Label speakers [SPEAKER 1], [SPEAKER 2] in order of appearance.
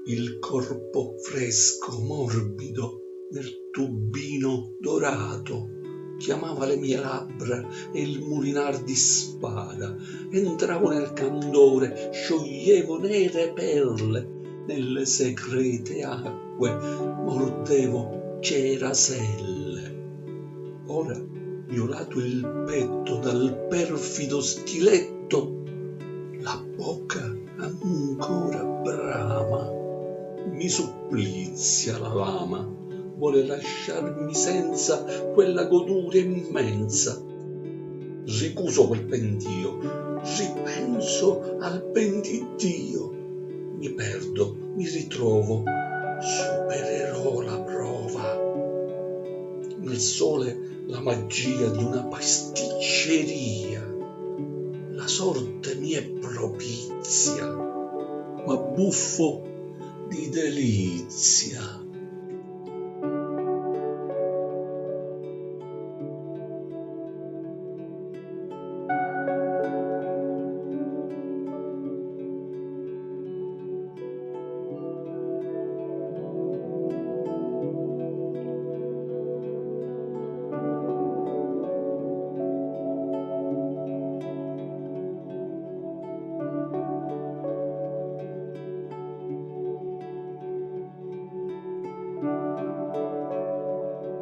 [SPEAKER 1] il corpo fresco, morbido, nel tubino dorato, chiamava le mie labbra e il mulinar di spada. Entravo nel candore, scioglievo nere perle nelle secrete acque, mordevo ceraselle. Ora, violato il petto dal perfido stiletto, la bocca ancora brama, mi supplizia la lama, vuole lasciarmi senza quella goduria immensa. Ricuso quel pentio, ripenso al ben di Dio, mi perdo, mi ritrovo, supererò la prova. Nel sole la magia di una pasticceria, la sorte mi è propizia, ma buffo di delizia.